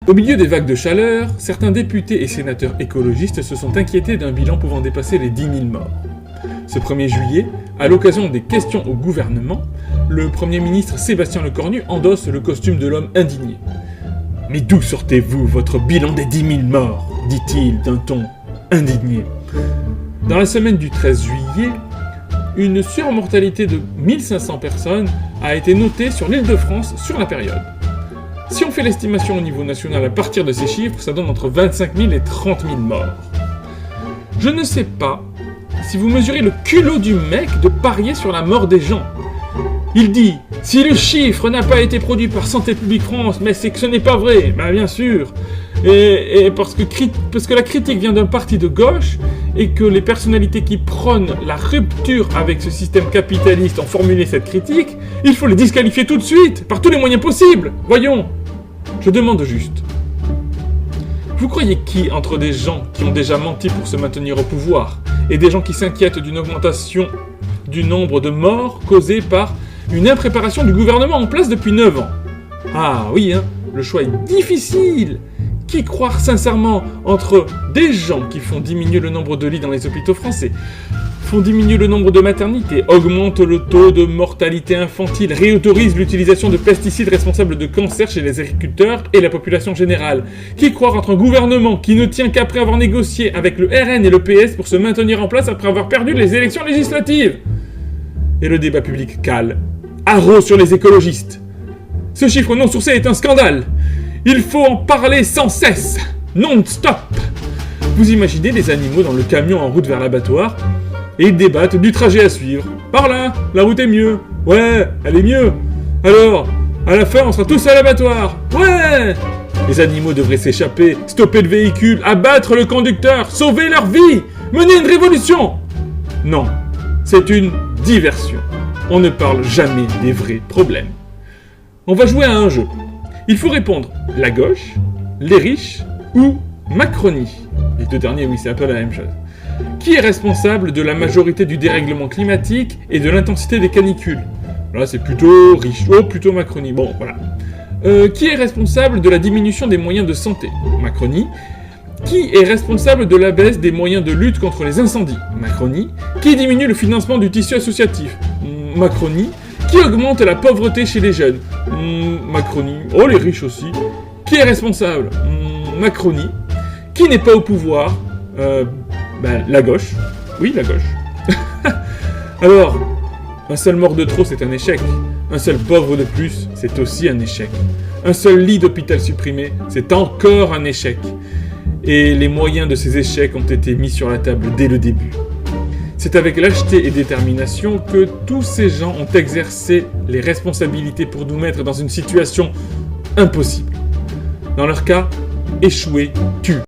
Au milieu des vagues de chaleur, certains députés et sénateurs écologistes se sont inquiétés d'un bilan pouvant dépasser les 10 000 morts. Ce 1er juillet, à l'occasion des questions au gouvernement, le Premier ministre Sébastien Lecornu endosse le costume de l'homme indigné. « Mais d'où sortez-vous votre bilan des 10 000 morts ?» dit-il d'un ton indigné. Dans la semaine du 13 juillet, une surmortalité de 1500 personnes a été notée sur l'Île-de-France sur la période. Si on fait l'estimation au niveau national à partir de ces chiffres, ça donne entre 25 000 et 30 000 morts. Je ne sais pas si vous mesurez le culot du mec de parier sur la mort des gens. Il dit « Si le chiffre n'a pas été produit par Santé publique France, mais c'est que ce n'est pas vrai, bah bien sûr. Et parce que la critique vient d'un parti de gauche et que les personnalités qui prônent la rupture avec ce système capitaliste ont formulé cette critique, il faut les disqualifier tout de suite, par tous les moyens possibles. Voyons, je demande juste. Vous croyez qui entre des gens qui ont déjà menti pour se maintenir au pouvoir et des gens qui s'inquiètent d'une augmentation du nombre de morts causées par une impréparation du gouvernement en place depuis 9 ans? Ah oui, hein, le choix est difficile. Qui croire sincèrement entre des gens qui font diminuer le nombre de lits dans les hôpitaux français, font diminuer le nombre de maternités, augmentent le taux de mortalité infantile, réautorisent l'utilisation de pesticides responsables de cancer chez les agriculteurs et la population générale? Qui croire entre un gouvernement qui ne tient qu'après avoir négocié avec le RN et le PS pour se maintenir en place après avoir perdu les élections législatives? Et le débat public cale, haro sur les écologistes. Ce chiffre non sourcé est un scandale. Il faut en parler sans cesse, non-stop. Vous imaginez les animaux dans le camion en route vers l'abattoir et ils débattent du trajet à suivre. Par là, la route est mieux. Ouais, elle est mieux. Alors, à la fin, on sera tous à l'abattoir. Ouais. Les animaux devraient s'échapper, stopper le véhicule, abattre le conducteur, sauver leur vie, mener une révolution. Non, c'est une diversion. On ne parle jamais des vrais problèmes. On va jouer à un jeu. Il faut répondre la gauche, les riches ou Macronie. Les deux derniers, oui, c'est un peu la même chose. Qui est responsable de la majorité du dérèglement climatique et de l'intensité des canicules? Là, c'est plutôt riche. Oh, plutôt Macronie. Bon, voilà. Qui est responsable de la diminution des moyens de santé? Macronie. Qui est responsable de la baisse des moyens de lutte contre les incendies? Macronie. Qui diminue le financement du tissu associatif? Macronie. Qui augmente la pauvreté chez les jeunes? Macronie. Oh, les riches aussi. Qui est responsable? Macronie. Qui n'est pas au pouvoir? La gauche. Oui, la gauche. Alors, un seul mort de trop, c'est un échec. Un seul pauvre de plus, c'est aussi un échec. Un seul lit d'hôpital supprimé, c'est encore un échec. Et les moyens de ces échecs ont été mis sur la table dès le début. C'est avec lâcheté et détermination que tous ces gens ont exercé les responsabilités pour nous mettre dans une situation impossible. Dans leur cas, échouer tue.